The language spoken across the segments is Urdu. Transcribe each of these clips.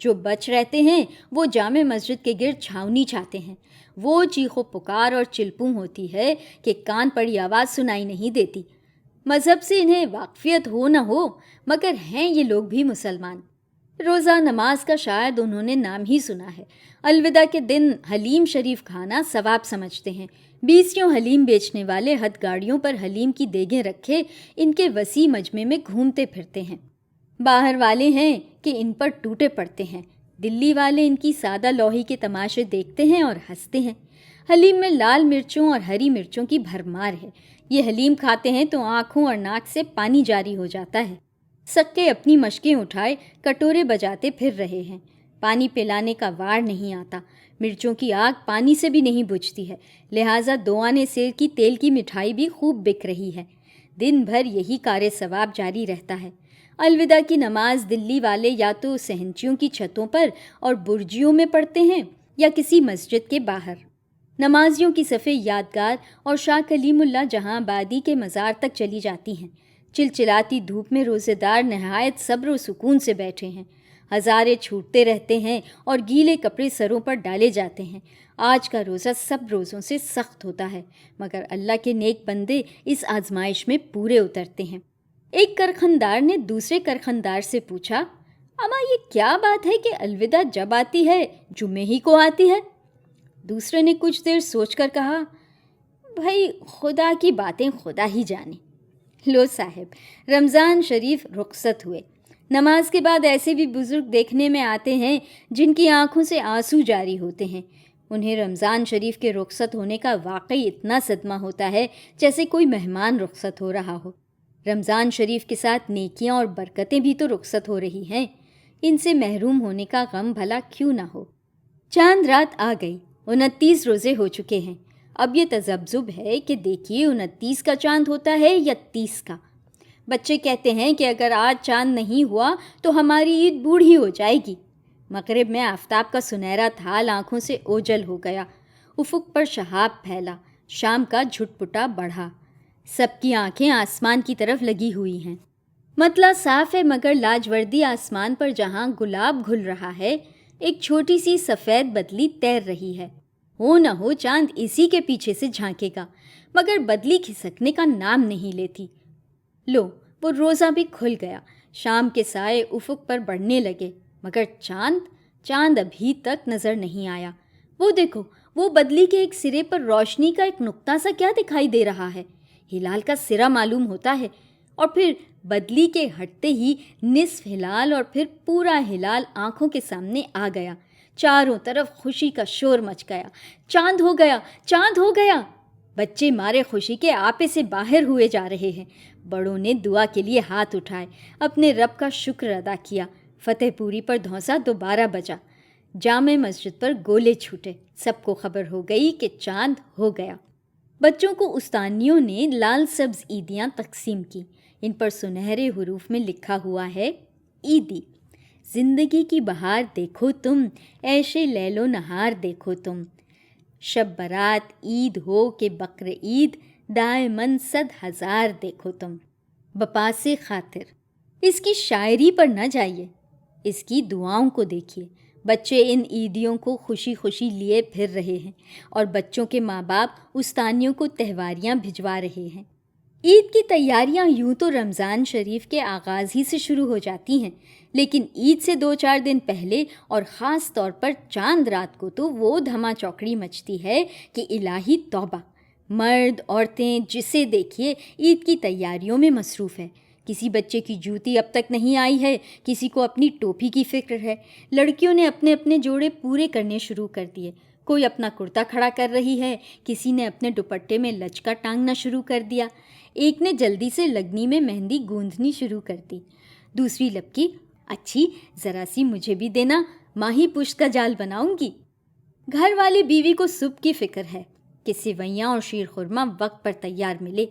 جو بچ رہتے ہیں وہ جامع مسجد کے گرد چھاؤنی چھاتے ہیں۔ وہ چیخ و پکار اور چلپوں ہوتی ہے کہ کان پڑی آواز سنائی نہیں دیتی۔ مذہب سے انہیں واقفیت ہو نہ ہو، مگر ہیں یہ لوگ بھی مسلمان۔ روزہ نماز کا شاید انہوں نے نام ہی سنا ہے۔ الوداع کے دن حلیم شریف کھانا ثواب سمجھتے ہیں۔ 20 حلیم بیچنے والے ہتھ گاڑیوں پر حلیم کی دیگیں رکھے ان کے وسیع مجمع میں گھومتے پھرتے ہیں۔ باہر والے ہیں کہ ان پر ٹوٹے پڑتے ہیں، دلی والے ان کی سادہ لوہی کے تماشے دیکھتے ہیں اور ہنستے ہیں۔ حلیم میں لال مرچوں اور ہری مرچوں کی بھرمار ہے۔ یہ حلیم کھاتے ہیں تو آنکھوں اور ناک سے پانی جاری ہو جاتا ہے۔ سکے اپنی مشقیں اٹھائے کٹورے بجاتے پھر رہے ہیں۔ پانی پلانے کا وار نہیں آتا۔ مرچوں کی آگ پانی سے بھی نہیں بجھتی ہے، لہٰذا 2 آنے سیر کی تیل کی مٹھائی بھی خوب بک رہی ہے۔ دن بھر یہی کار ثواب جاری رہتا ہے۔ الوداع کی نماز دلی والے یا تو سہنچیوں کی چھتوں پر اور برجیوں میں پڑھتے ہیں یا کسی مسجد کے باہر۔ نمازیوں کی صفیں یادگار اور شاہ کلیم اللہ جہاں آبادی کے مزار تک چلی جاتی ہیں۔ چلچلاتی دھوپ میں روزے دار نہایت صبر و سکون سے بیٹھے ہیں۔ ہزارے چھوٹتے رہتے ہیں اور گیلے کپڑے سروں پر ڈالے جاتے ہیں۔ آج کا روزہ سب روزوں سے سخت ہوتا ہے، مگر اللہ کے نیک بندے اس آزمائش میں پورے اترتے ہیں۔ ایک کرخندار نے دوسرے کرخندار سے پوچھا، اما یہ کیا بات ہے کہ الوداع جب آتی ہے جمعے ہی کو آتی ہے؟ دوسرے نے کچھ دیر سوچ کر کہا، بھائی خدا کی باتیں خدا ہی جانے۔ لو صاحب، رمضان شریف رخصت ہوئے۔ نماز کے بعد ایسے بھی بزرگ دیکھنے میں آتے ہیں جن کی آنکھوں سے آنسو جاری ہوتے ہیں۔ انہیں رمضان شریف کے رخصت ہونے کا واقعی اتنا صدمہ ہوتا ہے جیسے کوئی مہمان رخصت ہو رہا ہو۔ رمضان شریف کے ساتھ نیکیاں اور برکتیں بھی تو رخصت ہو رہی ہیں، ان سے محروم ہونے کا غم بھلا کیوں نہ ہو۔ چاند رات آ گئی، 29 روزے ہو چکے ہیں۔ اب یہ تذبذب ہے کہ دیکھیے 29 کا چاند ہوتا ہے یا 30 کا۔ بچے کہتے ہیں کہ اگر آج چاند نہیں ہوا تو ہماری عید بوڑھی ہو جائے گی۔ مغرب میں آفتاب کا سنہرا تھال آنکھوں سے اوجھل ہو گیا، افق پر شہاب پھیلا، شام کا جھٹپٹا بڑھا، سب کی آنکھیں آسمان کی طرف لگی ہوئی ہیں۔ مطلع صاف ہے مگر لاجوردی آسمان پر جہاں گلاب گھل رہا ہے، ایک چھوٹی سی سفید بدلی تیر رہی ہے۔ ہو نہ ہو چاند اسی کے پیچھے سے جھانکے گا، مگر بدلی کھسکنے کا نام نہیں لیتی۔ لو، وہ روزہ بھی کھل گیا، شام کے سائے افق پر بڑھنے لگے، مگر چاند ابھی تک نظر نہیں آیا۔ وہ دیکھو، وہ بدلی کے ایک سرے پر روشنی کا ایک نقطہ سا کیا دکھائی دے رہا ہے؟ ہلال کا سرا معلوم ہوتا ہے، اور پھر بدلی کے ہٹتے ہی نصف ہلال اور پھر پورا ہلال آنکھوں کے سامنے آ گیا۔ چاروں طرف خوشی کا شور مچ گیا۔ چاند ہو گیا، چاند ہو گیا! بچے مارے خوشی کے آپے سے باہر ہوئے جا رہے ہیں۔ بڑوں نے دعا کے لیے ہاتھ اٹھائے، اپنے رب کا شکر ادا کیا۔ فتح پوری پر دھونسا دوبارہ بجا، جامع مسجد پر گولے چھوٹے، سب کو خبر ہو گئی کہ چاند ہو گیا۔ بچوں کو استانیوں نے لال سبز عیدیاں تقسیم کی، ان پر سنہرے حروف میں لکھا ہوا ہے، عیدی، زندگی کی بہار دیکھو تم، عیش لیل و نہار دیکھو تم، شب برات عید ہو کہ بقر عید، دائمن 100,000 دیکھو تم، بپاس خاطر۔ اس کی شاعری پر نہ جائیے، اس کی دعاؤں کو دیکھیے۔ بچے ان عیدیوں کو خوشی خوشی لیے پھر رہے ہیں اور بچوں کے ماں باپ استانیوں کو تہواریاں بھجوا رہے ہیں۔ عید کی تیاریاں یوں تو رمضان شریف کے آغاز ہی سے شروع ہو جاتی ہیں، لیکن عید سے 2-4 دن پہلے اور خاص طور پر چاند رات کو تو وہ دھما چوکڑی مچتی ہے کہ الہی توبہ! مرد عورتیں جسے دیکھیے عید کی تیاریوں میں مصروف ہے۔ کسی بچے کی جوتی اب تک نہیں آئی ہے، کسی کو اپنی ٹوپی کی فکر ہے۔ لڑکیوں نے اپنے اپنے جوڑے پورے کرنے شروع کر دیے، کوئی اپنا کرتا کھڑا کر رہی ہے، کسی نے اپنے دوپٹے میں لچکا ٹانگنا شروع کر دیا، ایک نے جلدی سے لگنی میں مہندی گوندھنی شروع کر دی، دوسری لپکی، اچھی ذرا سی مجھے بھی دینا، ماہی پشت کا جال بناؤں گی۔ گھر والی بیوی کو صبح کی فکر ہے کہ سوئیاں اور شیر خورما وقت پر تیار ملے۔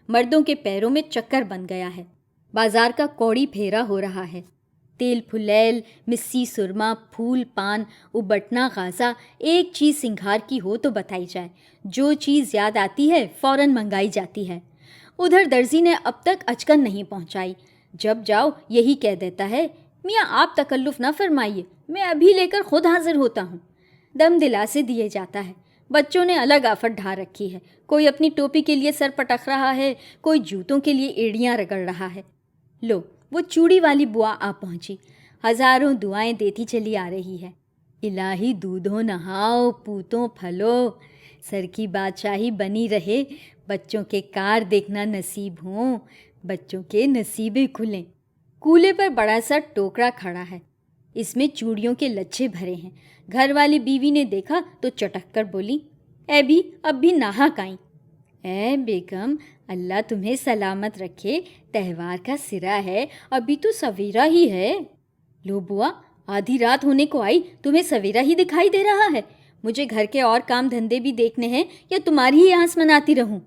مردوں کے پیروں میں چکر بن گیا ہے، بازار کا کوڑی پھیرا ہو رہا ہے۔ تیل پھلیل، مسی سرما، پھول پان، ابٹنا غازہ، ایک چیز سنگھار کی ہو تو بتائی جائے۔ جو چیز یاد آتی ہے فوراً منگائی جاتی ہے۔ ادھر درزی نے اب تک اچکن نہیں پہنچائی، جب جاؤ یہی کہہ دیتا ہے میاں آپ تکلف نہ فرمائیے، میں ابھی لے کر خود حاضر ہوتا ہوں۔ دم دلاسے دیے جاتا ہے۔ بچوں نے الگ آفت ڈھا رکھی ہے، کوئی اپنی ٹوپی کے لیے سر پٹک رہا ہے، کوئی جوتوں کے لیے ایڑیاں رگڑ رہا ہے۔ لو، وہ چوڑی والی بوا آ پہنچی، ہزاروں دعائیں دیتی چلی آ رہی ہے۔ الہی دودھوں نہاؤ، پوتوں پھلو، سر کی بادشاہی بنی رہے، بچوں کے کار دیکھنا نصیب ہوں، بچوں کے نصیبیں کھلیں۔ کولے پر بڑا سا ٹوکرا کھڑا ہے، اس میں چوڑیوں کے لچھے بھرے ہیں۔ گھر والی بیوی نے دیکھا تو چٹک کر بولی، اے بھی اب بھی ناحق آئیں۔ اے بیگم، اللہ تمہیں سلامت رکھے، تہوار کا سرا ہے، ابھی تو سویرا ہی ہے۔ لو بوا، آدھی رات ہونے کو آئی، تمہیں سویرا ہی دکھائی دے رہا ہے؟ مجھے گھر کے اور کام دھندے بھی دیکھنے ہیں یا تمہاری ہی آنس مناتی رہوں؟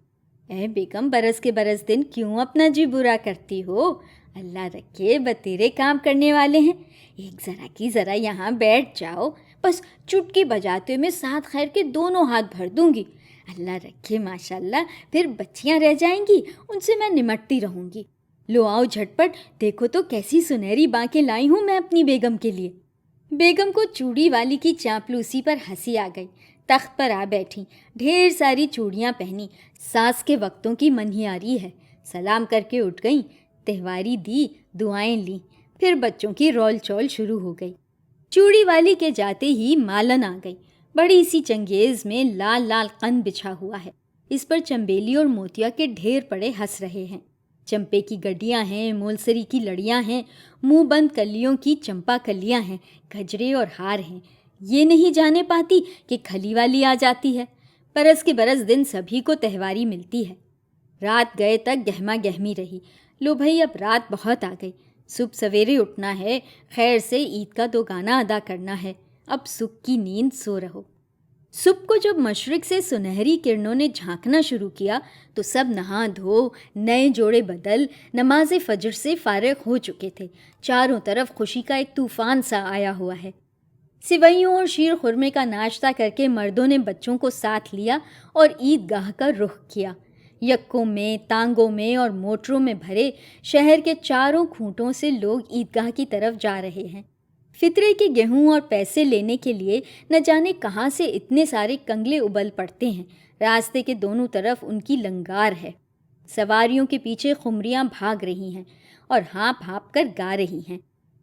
اے بیگم، برس کے برس دن کیوں اپنا جی برا کرتی ہو؟ اللہ رکھے بتیرے کام کرنے والے ہیں، ایک ذرا کی ذرا یہاں بیٹھ جاؤ، بس چٹکی بجاتے میں ساتھ خیر کے دونوں ہاتھ بھر دوں گی۔ اللہ رکھے ماشاءاللہ، پھر بچیاں رہ جائیں گی، ان سے میں نمٹتی رہوں گی۔ لو آؤ جھٹپٹ، دیکھو تو کیسی سنہری بانکیں لائی ہوں میں اپنی بیگم کے لیے۔ بیگم کو چوڑی والی کی چاپلوسی پر ہنسی آ گئی، تخت پر آ بیٹھی، ڈھیر ساری چوڑیاں پہنی، ساس کے وقتوں کی منہیاری ہے، سلام کر کے اٹھ گئیں، تہواری دی، دعائیں لیں، پھر بچوں کی رول چول شروع ہو گئی۔ چوڑی والی کے جاتے ہی مالن آ گئی، بڑی سی چنگیز میں لال لال قند بچھا ہوا ہے، اس پر چمبیلی اور موتیا کے ڈھیر پڑے ہنس رہے ہیں۔ چمپے کی گڈیاں ہیں، مولسری کی لڑیاں ہیں، منہ بند کلیوں کی چمپا کلیاں ہیں، گجرے اور ہار ہیں۔ یہ نہیں جانے پاتی کہ کھلی والی آ جاتی ہے۔ برس کے برس دن سبھی کو تہواری ملتی ہے۔ رات گئے تک گہما گہمی رہی۔ لو بھائی، اب رات بہت آ گئی، صبح سویرے اٹھنا ہے، خیر سے عید کا 2 گانا ادا کرنا ہے، اب سکھ کی نیند سو رہو۔ صبح کو جب مشرق سے سنہری کرنوں نے جھانکنا شروع کیا تو سب نہا دھو، نئے جوڑے بدل، نماز فجر سے فارغ ہو چکے تھے۔ چاروں طرف خوشی کا ایک طوفان سا آیا ہوا ہے۔ سوئیوں اور شیر خورمے کا ناشتہ کر کے مردوں نے بچوں کو ساتھ لیا اور عید گاہ کا رخ کیا۔ یکوں میں، تانگوں میں اور موٹروں میں بھرے شہر کے چاروں کھوٹوں سے لوگ عیدگاہ کی طرف جا رہے ہیں۔ فطرے کے گیہوں اور پیسے لینے کے لیے نہ جانے کہاں سے اتنے سارے کنگلے ابل پڑتے ہیں۔ راستے کے دونوں طرف ان کی لنگار ہے، سواریوں کے پیچھے خمریاں بھاگ رہی ہیں اور ہانپ ہانپ کر گا رہی ہیں،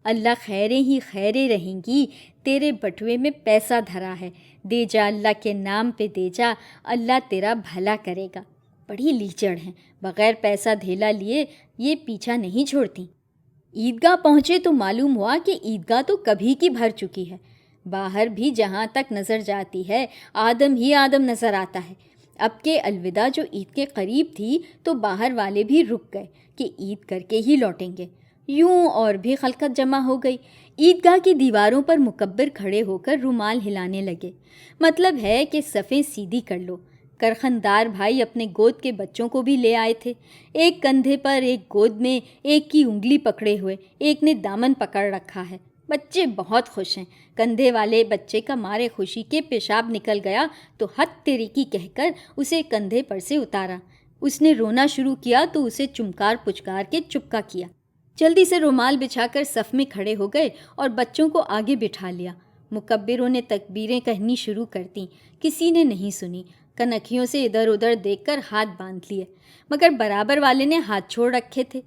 اللہ خیریں ہی خیریں رہیں گی، تیرے بٹوے میں پیسہ دھرا ہے، دے جا اللہ کے نام پہ دے جا، اللہ تیرا بھلا کرے گا۔ بڑی لیچڑ ہیں، بغیر پیسہ دھیلا لیے یہ پیچھا نہیں چھوڑتی۔ عیدگاہ پہنچے تو معلوم ہوا کہ عیدگاہ تو کبھی کی بھر چکی ہے۔ باہر بھی جہاں تک نظر جاتی ہے آدم ہی آدم نظر آتا ہے۔ اب کہ الوداع جو عید کے قریب تھی تو باہر والے بھی رک گئے کہ عید کر کے ہی لوٹیں گے۔ یوں اور بھی خلقت جمع ہو گئی۔ عیدگاہ کی دیواروں پر مکبر کھڑے ہو کر رومال ہلانے لگے، مطلب ہے کہ صفیں سیدھی کر لو۔ کرخندار بھائی اپنے گود کے بچوں کو بھی لے آئے تھے، ایک کندھے پر، ایک گود میں، ایک کی انگلی پکڑے ہوئے، ایک نے دامن پکڑ رکھا ہے۔ بچے بہت خوش ہیں۔ کندھے والے بچے کا مارے خوشی کے پیشاب نکل گیا تو ہت تیری کی کہہ کر اسے کندھے پر سے اتارا۔ اس نے رونا شروع کیا تو اسے چمکار پچکار کے چپکا کیا۔ جلدی سے رومال بچھا کر صف میں کھڑے ہو گئے اور بچوں کو آگے بٹھا لیا۔ مکبروں نے تکبیریں کہنی شروع کر دیں، کسی نے نہیں سنی۔ کنکھیوں سے ادھر ادھر دیکھ کر ہاتھ باندھ لیے، مگر برابر والے نے ہاتھ چھوڑ رکھے تھے،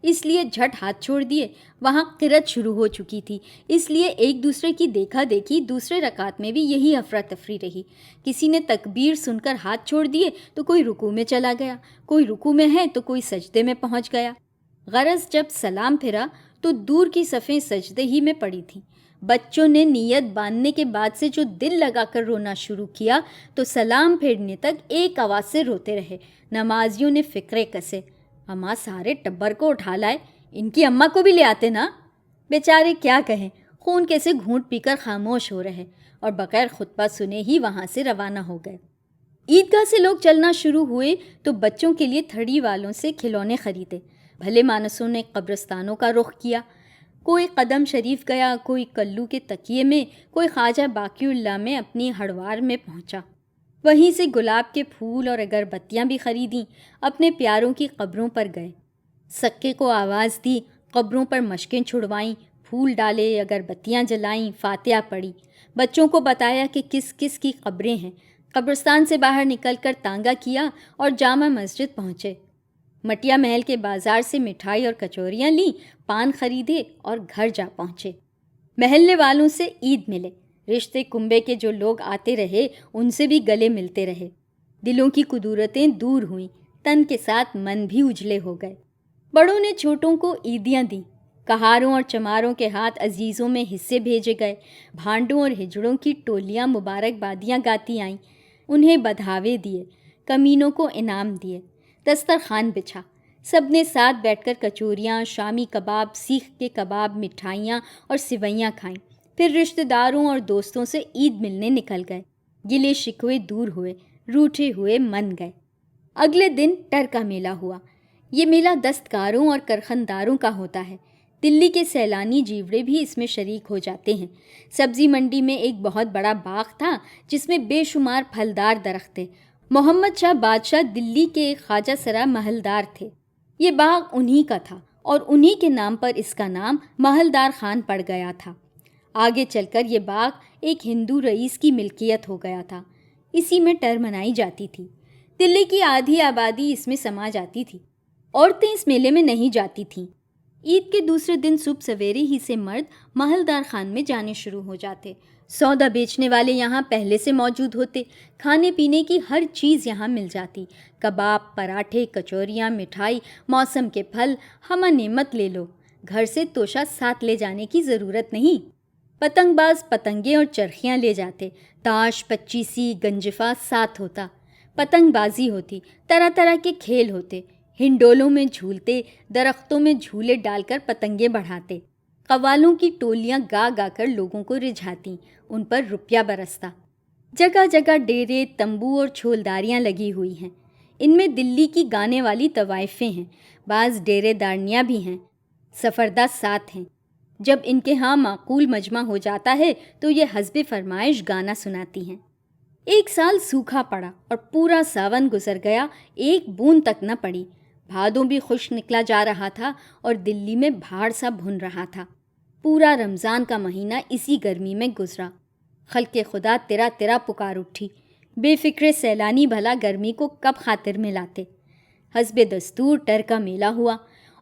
اس لیے جھٹ ہاتھ چھوڑ دیے۔ وہاں قرت شروع ہو چکی تھی، اس لیے ایک دوسرے کی دیکھا دیکھی دوسرے رکعت میں بھی یہی افراتفری رہی۔ کسی نے تکبیر سن کر ہاتھ چھوڑ دیے تو کوئی رکوع میں چلا گیا، کوئی رکوع میں ہے تو کوئی سجدے میں پہنچ گیا۔ غرض جب سلام پھرا تو دور کی صفیں سجدے ہی میں پڑی تھیں۔ بچوں نے نیت باندھنے کے بعد سے جو دل لگا کر رونا شروع کیا تو سلام پھیرنے تک ایک آواز سے روتے رہے۔ نمازیوں نے فکرے کسے، اماں سارے ٹبر کو اٹھا لائے، ان کی اماں کو بھی لے آتے نا۔ بیچارے کیا کہیں، خون کیسے گھونٹ پی کر خاموش ہو رہے اور بغیر خطبہ سنے ہی وہاں سے روانہ ہو گئے۔ عیدگاہ سے لوگ چلنا شروع ہوئے تو بچوں کے لیے تھڑی والوں سے کھلونے خریدے۔ بھلے مانسوں نے قبرستانوں کا رخ کیا، کوئی قدم شریف گیا، کوئی کلو کے تکیے میں، کوئی خواجہ باقی اللہ میں اپنی ہڑوار میں پہنچا۔ وہیں سے گلاب کے پھول اور اگربتیاں بھی خریدیں، اپنے پیاروں کی قبروں پر گئے، سکے کو آواز دی، قبروں پر مشقیں چھڑوائیں، پھول ڈالے، اگربتیاں جلائیں، فاتحہ پڑھی، بچوں کو بتایا کہ کس کس کی قبریں ہیں، قبرستان سے باہر نکل کر تانگا کیا اور جامع مسجد پہنچے۔ مٹیا محل کے بازار سے مٹھائی اور کچوریاں لیں، پان خریدے اور گھر جا پہنچے۔ محلے والوں سے عید ملے، رشتے کنبے کے جو لوگ آتے رہے ان سے بھی گلے ملتے رہے۔ دلوں کی کدورتیں دور ہوئیں، تن کے ساتھ من بھی اجلے ہو گئے۔ بڑوں نے چھوٹوں کو عیدیاں دیں، کہاروں اور چماروں کے ہاتھ عزیزوں میں حصے بھیجے گئے، بھانڈوں اور ہجڑوں کی ٹولیاں مبارکبادیاں گاتی آئیں، انہیں بدھاوے دیے، کمینوں کو انعام دیے، دسترخوان بچھا، سب نے ساتھ بیٹھ کر کچوریاں، شامی کباب، سیخ کے کباب، مٹھائیاں اور سوئیاں کھائیں، پھر رشتہ داروں اور دوستوں سے عید ملنے نکل گئے، گلے شکوے دور ہوئے، روٹھے ہوئے من گئے۔ اگلے دن ٹر کا میلہ ہوا۔ یہ میلہ دستکاروں اور کرخنداروں کا ہوتا ہے۔ دلی کے سیلانی جیوڑے بھی اس میں شریک ہو جاتے ہیں۔ سبزی منڈی میں ایک بہت بڑا باغ تھا جس میں بے شمار پھلدار درخت تھے۔ محمد شاہ بادشاہ دلی کے ایک خواجہ سرا محلدار تھے۔ یہ باغ انہی کا تھا اور انہی کے نام پر اس کا نام محلدار خان پڑ گیا تھا۔ آگے چل کر یہ باغ ایک ہندو رئیس کی ملکیت ہو گیا تھا۔ اسی میں ٹر منائی جاتی تھی۔ دلی کی آدھی آبادی اس میں سما جاتی تھی۔ عورتیں اس میلے میں نہیں جاتی تھیں۔ عید کے دوسرے دن صبح سویرے ہی سے مرد محلدار خان میں جانے شروع ہو جاتے۔ سودا بیچنے والے یہاں پہلے سے موجود ہوتے، کھانے پینے کی ہر چیز یہاں مل جاتی، کباب، پراٹھے، کچوریاں، مٹھائی، موسم کے پھل، ہمہ نعمت لے لو، گھر سے توشہ ساتھ لے جانے کی ضرورت نہیں۔ پتنگ باز پتنگیں اور چرخیاں لے جاتے، تاش، پچیسی، گنجفہ ساتھ ہوتا، پتنگ بازی ہوتی، طرح طرح کے کھیل ہوتے، ہنڈولوں میں جھولتے، درختوں میں جھولے ڈال کر پتنگیں بڑھاتے، قوالوں کی ٹولیاں گا گا کر لوگوں کو رجھاتی، ان پر روپیہ برستا۔ جگہ جگہ ڈیرے، تمبو اور چھولداریاں لگی ہوئی ہیں۔ ان میں دلی کی گانے والی طوائفیں ہیں، بعض ڈیرے دارنیاں بھی ہیں، سفردہ ساتھ ہیں۔ جب ان کے ہاں معقول مجمع ہو جاتا ہے تو یہ حسب فرمائش گانا سناتی ہیں۔ ایک سال سوکھا پڑا اور پورا ساون گزر گیا، ایک بوند تک نہ پڑی۔ بھادوں بھی خوش نکلا جا رہا تھا اور دلی میں بھاڑ سا بھن رہا تھا۔ پورا رمضان کا مہینہ اسی گرمی میں گزرا۔ خلق خدا تیرا تیرا پکار اٹھی، بے فکر سیلانی بھلا گرمی کو کب خاطر میں لاتے۔ حسب دستور ٹر کا میلہ ہوا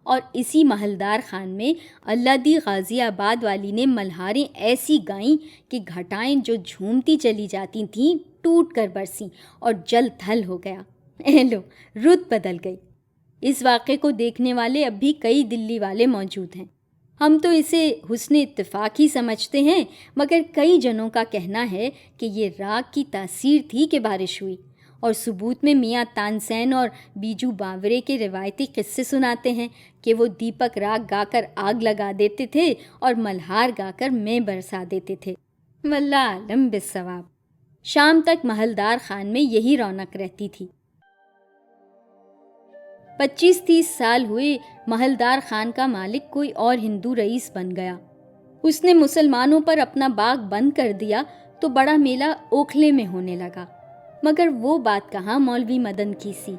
اور اسی محلدار خان میں اللہ دی غازی آباد والی نے ملہاریں ایسی گائیں کہ گھٹائیں جو جھومتی چلی جاتی تھیں ٹوٹ کر برسیں اور جل تھل ہو گیا۔ اے لو، رت بدل گئی۔ اس واقعے کو دیکھنے والے اب بھی کئی دلی والے موجود ہیں۔ ہم تو اسے حسن اتفاق ہی سمجھتے ہیں، مگر کئی جنوں کا کہنا ہے کہ یہ راگ کی تاثیر تھی کہ بارش ہوئی، اور ثبوت میں میاں تانسین اور بیجو باورے کے روایتی قصے سناتے ہیں کہ وہ دیپک راگ گا کر آگ لگا دیتے تھے اور ملہار گا کر میں برسا دیتے تھے۔ واللہ عالم بالصواب۔ شام تک محلدار خان میں یہی رونق رہتی تھی۔ 25-30 سال ہوئے محلدار خان کا مالک کوئی اور ہندو رئیس بن گیا۔ اس نے مسلمانوں پر اپنا باغ بند کر دیا تو بڑا میلہ اوکھلے میں ہونے لگا، مگر وہ بات کہاں مولوی مدن کی سی۔